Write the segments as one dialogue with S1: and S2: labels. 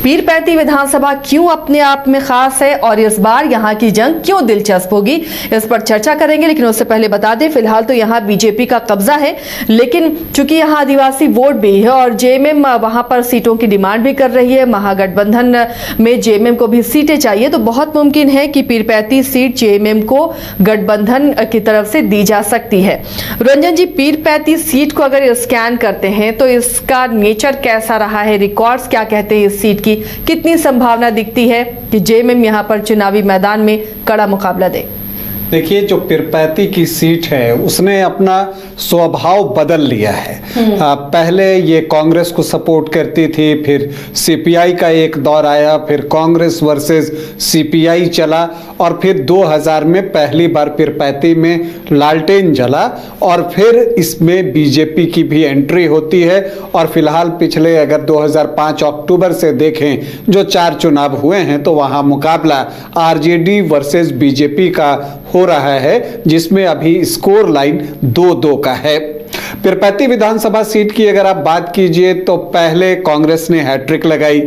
S1: पीरपैंती विधानसभा क्यों अपने आप में खास है और इस बार यहां की जंग क्यों दिलचस्प होगी, इस पर चर्चा करेंगे। लेकिन उससे पहले बता दें, फिलहाल तो यहां बीजेपी का कब्जा है, लेकिन चूंकि यहां आदिवासी वोट भी है और जेएमएम वहां पर सीटों की डिमांड भी कर रही है, महागठबंधन में जेएमएम को भी सीटें चाहिए, तो बहुत मुमकिन है कि पीरपैंती सीट जेएमएम को गठबंधन की तरफ से दी जा सकती है। रंजन जी, पीरपैंती सीट को अगर स्कैन करते हैं तो इसका नेचर कैसा रहा है, रिकॉर्ड्स क्या कहते हैं, इस सीट की कितनी संभावना दिखती है कि जेएमएम यहां पर चुनावी मैदान में कड़ा मुकाबला दे?
S2: देखिए, जो पीरपैंती की सीट है उसने अपना स्वभाव बदल लिया है। पहले ये कांग्रेस को सपोर्ट करती थी, फिर सीपीआई का एक दौर आया, फिर कांग्रेस वर्सेस सीपीआई चला और फिर 2000 में पहली बार पीरपैंती में लालटेन जला और फिर इसमें बीजेपी की भी एंट्री होती है। और फिलहाल पिछले अगर 2005 अक्टूबर से देखें जो 4 चुनाव हुए हैं तो वहाँ मुकाबला आरजेडी वर्सेस बीजेपी का हो रहा है, जिसमें अभी स्कोर लाइन 2-2 का है। पीरपैंती विधानसभा सीट की अगर आप बात कीजिए तो पहले कांग्रेस ने हैट्रिक लगाई,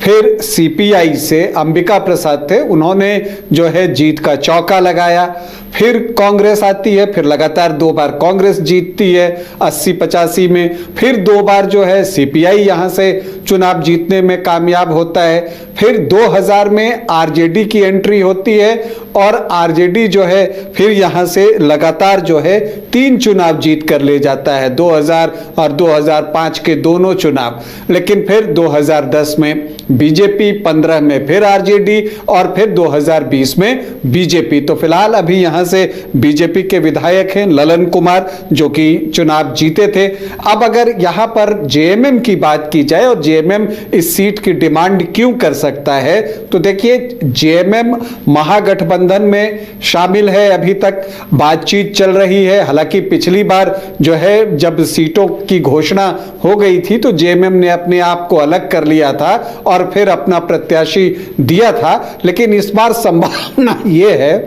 S2: फिर सीपीआई से अंबिका प्रसाद थे, उन्होंने जो है जीत का चौका लगाया, फिर कांग्रेस आती है, फिर लगातार 2 बार कांग्रेस जीतती है 80-85 में, फिर 2 बार जो है सीपीआई यहां से चुनाव जीतने में कामयाब होता है, फिर 2000 में आरजेडी की एंट्री होती है और आरजेडी जो है फिर यहां से लगातार जो है 3 चुनाव जीत कर ले जाता है, 2000 और 2005 के दोनों चुनाव। लेकिन फिर 2010 में बीजेपी, 15 में फिर आरजेडी और फिर 2020 में बीजेपी। तो फिलहाल अभी यहां से बीजेपी के विधायक हैं ललन कुमार, जो कि चुनाव जीते थे। अब अगर यहां पर जेएमएम की बात की जाए और जेएमएम इस सीट की डिमांड क्यों कर सकता है, तो देखिए, जेएमएम महागठबंधन में शामिल है, अभी तक बातचीत चल रही है। हालांकि पिछली बार जो है जब सीटों की घोषणा हो गई थी तो जेएमएम ने अपने आप को अलग कर लिया था और फिर अपना प्रत्याशी दिया था। लेकिन इस बार संभावना यह है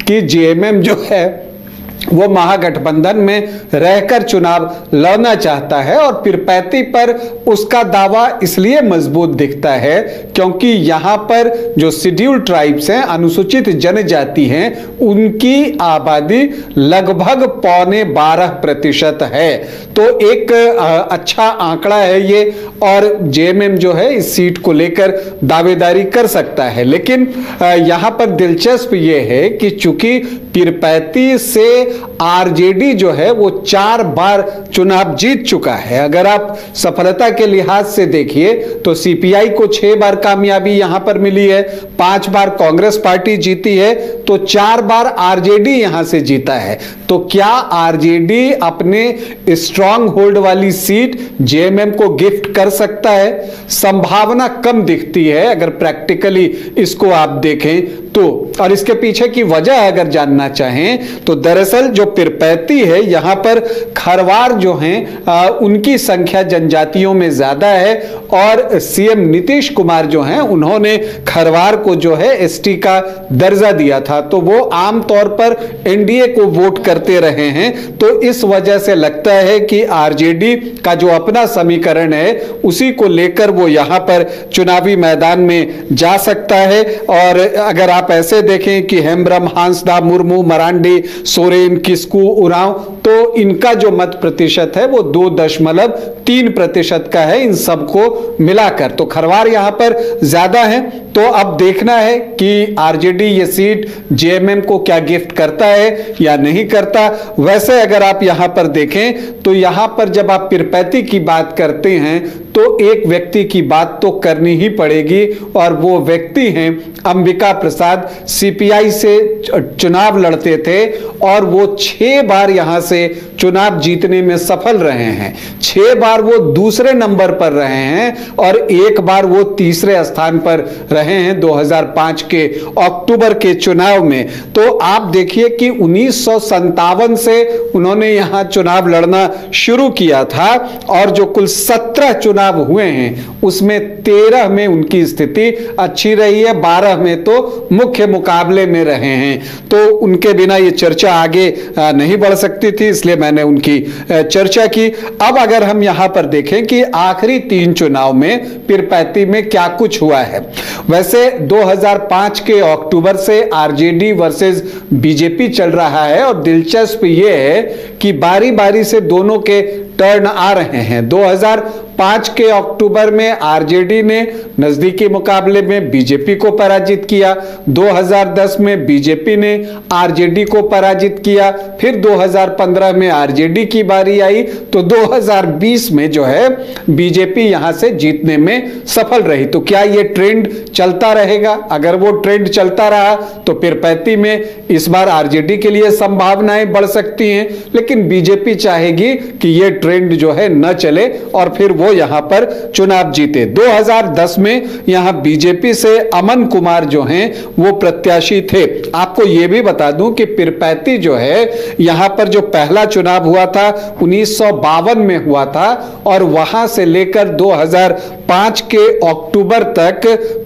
S2: कि जेएमएम जो है वो महागठबंधन में रहकर चुनाव लड़ना चाहता है और पीरपैंती पर उसका दावा इसलिए मजबूत दिखता है क्योंकि यहां पर जो शेड्यूल ट्राइब्स हैं, अनुसूचित जनजाति हैं, उनकी आबादी लगभग 12.25% है। तो एक अच्छा आंकड़ा है ये और जेएमएम जो है इस सीट को लेकर दावेदारी कर सकता है। लेकिन यहां पर दिलचस्प ये है कि चूंकि पीरपैंती से आरजेडी जो है वो 4 बार चुनाव जीत चुका है। अगर आप सफलता के लिहाज से देखिए तो सीपीआई को 6 बार कामयाबी यहां पर मिली है, 5 बार कांग्रेस पार्टी जीती है, तो 4 बार आरजेडी यहां से जीता है। तो क्या आरजेडी अपने स्ट्रांग होल्ड वाली सीट जेएमएम को गिफ्ट कर सकता है? संभावना कम दिखती है अगर प्रैक्टिकली इसको आप देखें तो। और इसके पीछे की वजह अगर जानना चाहें तो दरअसल जो पीरपैंती है यहां पर खरवार जो हैं उनकी संख्या जनजातियों में ज्यादा है और सीएम नीतीश कुमार जो हैं उन्होंने खरवार को जो है एसटी का दर्जा दिया था, तो वो आमतौर पर एनडीए को वोट करते रहे हैं। तो इस वजह से लगता है कि आरजेडी का जो अपना समीकरण है उसी को लेकर वो यहां पर चुनावी मैदान में जा सकता है। और अगर आप ऐसे देखें कि हेम्ब्रम, हांसदा, मुर्मू, मरांडी, सोरेन, किस्कू, उरांव, तो इनका जो मत प्रतिशत है वो 2.3% का है इन सबको मिलाकर। तो खरवार यहां पर ज्यादा है। तो अब देखना है कि आरजेडी ये सीट जेएमएम को क्या गिफ्ट करता है या नहीं करता। वैसे अगर आप यहां पर देखें तो यहां पर जब आप पीरपैंती की बात करते हैं तो एक व्यक्ति की बात तो करनी ही पड़ेगी और वो व्यक्ति हैं अंबिका प्रसाद। सीपीआई से चुनाव लड़ते थे और वो 6 बार यहां से चुनाव जीतने में सफल रहे हैं। 6 बार वो दूसरे नंबर पर रहे हैं और 1 बार वो तीसरे स्थान पर रहे हैं 2005 के अक्टूबर के चुनाव में। तो आप देखिए कि 1957 से उन्होंने यहां चुनाव लड़ना शुरू किया था और जो कुल 17 चुनाव हुए हैं उसमें 13 में उनकी स्थिति अच्छी रही है, 12 में तो मुख्य मुकाबले में रहे हैं, तो उनके बिना ये चर्चा आगे नहीं बढ़ सकती थी, इसलिए मैंने उनकी चर्चा की। अब अगर हम यहां पर देखें कि आखिरी 3 चुनाव में पीरपैंती में क्या कुछ हुआ है। वैसे 2005 के अक्टूबर से आरजेडी वर्सेस बीजेपी चल रहा है और दिलचस्प ये है कि बारी बारी से दोनों के टर्न आ रहे हैं। 2005 के अक्टूबर में आरजेडी ने नजदीकी मुकाबले में बीजेपी को पराजित किया, 2010 में बीजेपी ने आरजेडी को पराजित किया, फिर 2015 में आरजेडी की बारी आई, तो 2020 में जो है बीजेपी यहां से जीतने में सफल रही। तो क्या ये ट्रेंड चलता रहेगा? अगर वो ट्रेंड चलता रहा तो पीरपैंती में इस बार आरजेडी के लिए संभावनाएं बढ़ सकती हैं, लेकिन बीजेपी चाहेगी कि ये ट्रेंड जो है न चले और फिर वो यहां पर चुनाव जीते। 2010 में यहां बीजेपी से अमन कुमार जो हैं वो प्रत्याशी थे। आपको यह भी बता दूं कि पीरपैंती जो है यहां पर जो पहला चुनाव हुआ था 1952 में हुआ था और वहां से लेकर 2005 के अक्टूबर तक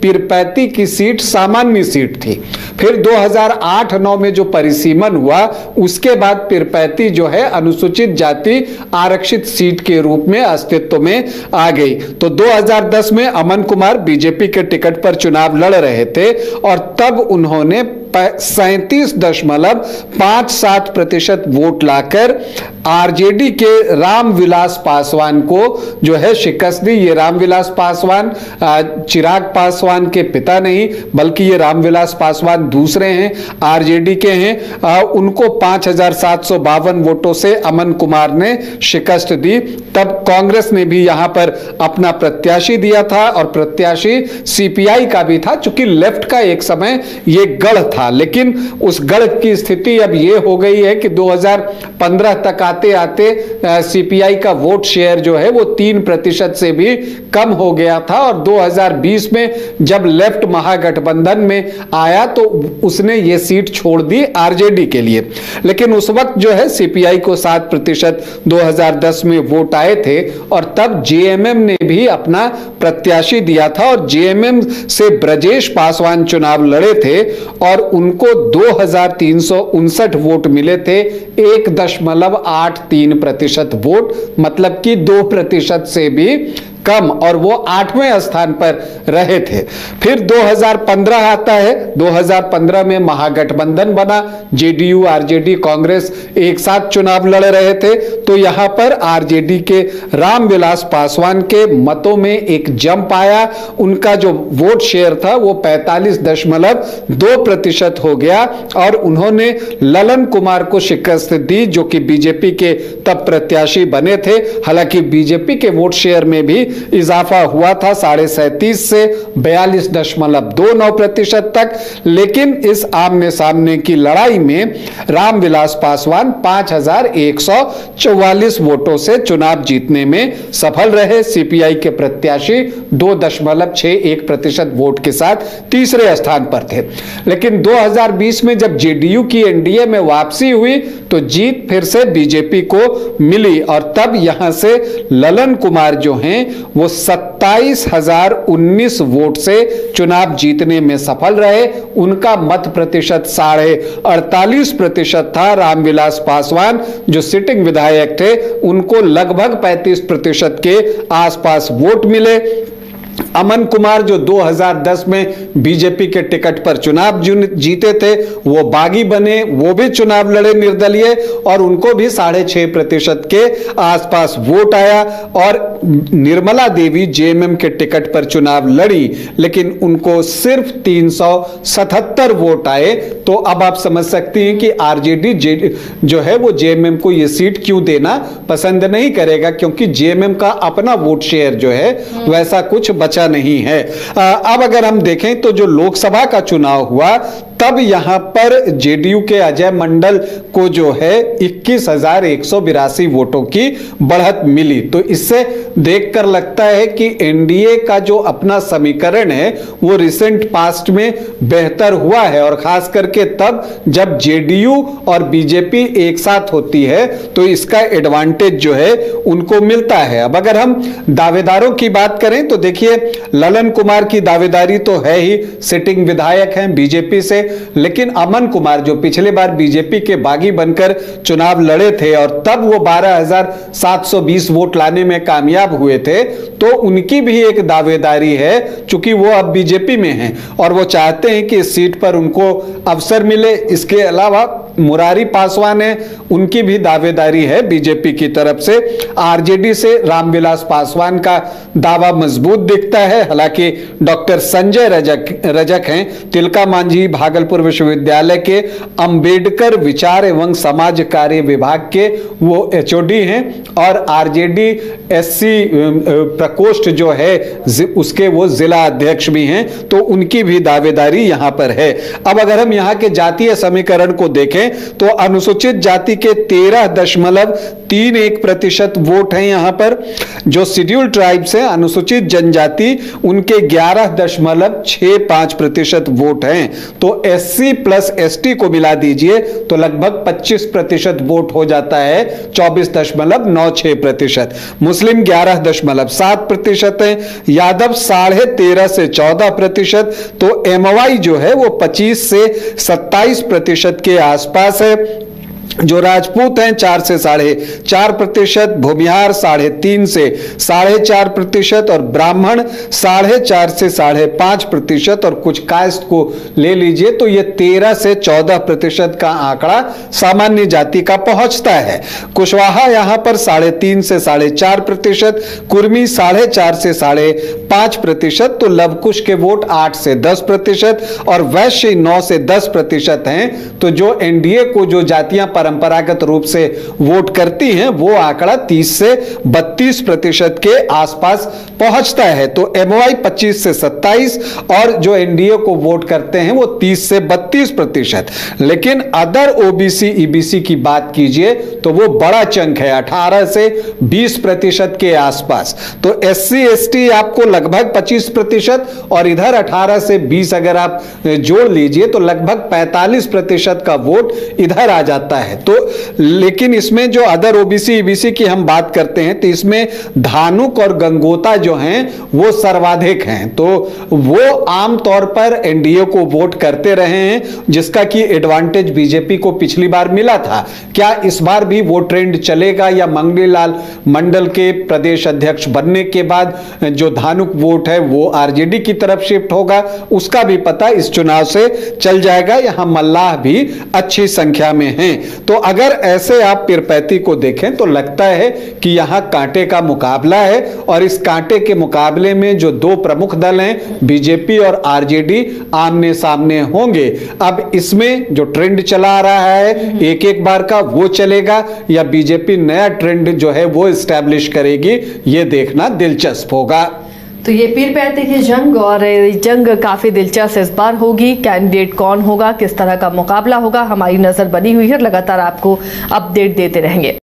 S2: पीरपैंती की सीट सामान्य सीट थी। फिर 2008-9 में जो परिसीमन हुआ उसके बाद पीरपैंती जो है अनुसूचित जाति आरक्षित सीट के रूप में अस्तित्व में आ गई। तो 2010 में अमन कुमार बीजेपी के टिकट पर चुनाव लड़ रहे थे और तब उन्होंने 37.57% वोट लाकर आरजेडी के रामविलास पासवान को जो है शिकस्त दी। ये रामविलास पासवान चिराग पासवान के पिता नहीं बल्कि ये रामविलास पासवान दूसरे हैं, आरजेडी के हैं। उनको 5,752 वोटों से अमन कुमार ने शिकस्त दी। तब कांग्रेस ने भी यहां पर अपना प्रत्याशी दिया था और प्रत्याशी सीपीआई का भी था, चूंकि लेफ्ट का एक समय ये गढ़ था। लेकिन उस गढ़ की स्थिति अब यह हो गई है कि 2015 तक आते आते सीपीआई का वोट शेयर जो है वो 3% से भी कम हो गया था और 2020 में जब लेफ्ट महागठबंधन में आया तो उसने ये सीट छोड़ दी आरजेडी के लिए। लेकिन उस वक्त जो है सीपीआई को 7% 2010 में वोट आए थे और तब जेएमएम ने भी अपना प्रत्याशी दिया था और जेएमएम से ब्रजेश पासवान चुनाव लड़े थे और उनको 2,359 वोट मिले थे, 1.83% वोट, मतलब कि 2% से भी कम, और वो 8वें स्थान पर रहे थे। फिर 2015 आता है। 2015 में महागठबंधन बना, जेडीयू आरजेडी कांग्रेस एक साथ चुनाव लड़ रहे थे, तो यहां पर आरजेडी के रामविलास पासवान के मतों में एक जंप आया। उनका जो वोट शेयर था वो 45.2% हो गया और उन्होंने ललन कुमार को शिकस्त दी जो कि बीजेपी के तब प्रत्याशी बने थे। हालांकि बीजेपी के वोट शेयर में भी इजाफा हुआ था 37.5 से 42.29% तक, लेकिन इस आमने सामने की लड़ाई में रामविलास पासवान 5,144 वोटों से चुनाव जीतने में सफल रहे। सीपीआई के प्रत्याशी 2.61% वोट के साथ तीसरे स्थान पर थे। लेकिन 2020 में जब जेडीयू की एनडीए में वापसी हुई तो जीत फिर से बीजेपी को मिली और तब यहां से ललन कुमार जो हैं वो 27,019 वोट से चुनाव जीतने में सफल रहे। उनका मत प्रतिशत 48.5% था। रामविलास पासवान जो सिटिंग विधायक थे उनको लगभग 35% के आसपास वोट मिले। अमन कुमार जो 2010 में बीजेपी के टिकट पर चुनाव जीते थे वो बागी बने, वो भी चुनाव लड़े निर्दलीय और उनको भी 6.5% के आसपास वोट आया। और निर्मला देवी जेएमएम के टिकट पर चुनाव लड़ी लेकिन उनको सिर्फ 377 वोट आए। तो अब आप समझ सकती हैं कि आरजेडी जो है वो जेएमएम को ये सीट क्यों देना पसंद नहीं करेगा, क्योंकि जेएमएम का अपना वोट शेयर जो है वैसा कुछ बचा नहीं है। अब अगर हम देखें तो जो लोकसभा का चुनाव हुआ तब यहाँ पर जेडीयू के अजय मंडल को जो है 21,182 वोटों की बढ़त मिली। तो इससे देखकर लगता है कि एनडीए का जो अपना समीकरण है वो रिसेंट पास्ट में बेहतर हुआ है, और खास करके तब जब जेडीयू और बीजेपी एक साथ होती है तो इसका एडवांटेज जो है उनको मिलता है। अब अगर हम दावेदारों की बात करें तो देखिए, ललन कुमार की दावेदारी तो है ही, सिटिंग विधायक हैं बीजेपी से, लेकिन अमन कुमार जो पिछले बार बीजेपी के बागी बनकर चुनाव लड़े थे और तब वो 12,720 वोट लाने में कामयाब हुए थे, तो उनकी भी एक दावेदारी है, चूंकि वो अब बीजेपी में हैं और वो चाहते हैं कि इस सीट पर उनको अवसर मिले। इसके अलावा मुरारी पासवान है, उनकी भी दावेदारी है बीजेपी की तरफ से। आरजेडी से रामविलास पासवान का दावा मजबूत दिखता है, हालांकि डॉक्टर संजय रजक हैं, तिलका मांझी भागलपुर विश्वविद्यालय के अंबेडकर विचार एवं समाज कार्य विभाग के वो एचओडी हैं, और आरजेडी एससी प्रकोष्ठ जो है उसके वो जिला अध्यक्ष भी हैं, तो उनकी भी दावेदारी यहां पर है। अब अगर हम यहां के जातीय समीकरण को देखें तो अनुसूचित जाति के 13.31% वोट हैं यहां पर। जो शेड्यूल ट्राइब्स हैं, अनुसूचित जनजाति, उनके 11.65% वोट हैं। तो एससी प्लस एसटी को मिला दीजिए तो लगभग 25% वोट हो जाता है, 24.96%। मुस्लिम 11.7% है, यादव 13.5 से 14%, तो एमवाई जो है वो 25 से 27% के आसपास है। जो राजपूत हैं 4 से 4.5%, भूमिहार 3.5 से 4.5%, और ब्राह्मण 4.5 से 5.5%, और कुछ कास्ट को ले लीजिए तो ये 13 से 14% का आंकड़ा सामान्य जाति का पहुंचता है। कुशवाहा यहां पर 3.5 से 4.5%, कुर्मी 4.5 से 5.5%, तो लवकुश के वोट 8 से 10%, और वैश्य 9 से 10% हैं। तो जो एनडीए को जो जातियां परंपरागत रूप से वोट करती हैं वो आंकड़ा 30 से 32% के आसपास पहुंचता है। तो एमवाई 25 से 27 और जो एनडीए को वोट करते हैं वो 30 से 32%। लेकिन अदर ओबीसी ईबीसी की बात कीजिए तो वो बड़ा चंक है, 18 से 20% के आसपास। तो एससी एसटी आपको लगभग 25%, और इधर 18 से 20 अगर आप जोड़ लीजिए तो लगभग 45% का वोट इधर आ जाता है। तो लेकिन इसमें जो अदर ओबीसी ईबीसी की हम बात करते हैं तो इसमें धानुक और गंगोता जो हैं वो सर्वाधिक हैं। तो वो आमतौर पर एनडीए को वोट करते रहे हैं, जिसका कि एडवांटेज बीजेपी को पिछली बार मिला था। क्या इस बार भी वो ट्रेंड चलेगा, या मंगलीलाल मंडल के प्रदेश अध्यक्ष बनने के बाद जो धानुक वोट है वो आरजेडी की तरफ शिफ्ट होगा, उसका भी पता इस चुनाव से चल जाएगा। यहां मल्लाह भी अच्छी संख्या में हैं। तो अगर ऐसे आप पीरपैंती को देखें तो लगता है कि यहां कांटे का मुकाबला है, और इस कांटे के मुकाबले में जो दो प्रमुख दल हैं बीजेपी और आरजेडी आमने सामने होंगे। अब इसमें जो ट्रेंड चला आ रहा है एक बार का वो चलेगा, या बीजेपी नया ट्रेंड जो है वो एस्टैब्लिश करेगी, ये देखना दिलचस्प होगा।
S1: तो ये पीरपैंती की जंग, और जंग काफी दिलचस्प इस बार होगी। कैंडिडेट कौन होगा, किस तरह का मुकाबला होगा, हमारी नजर बनी हुई है, लगातार आपको अपडेट देते रहेंगे।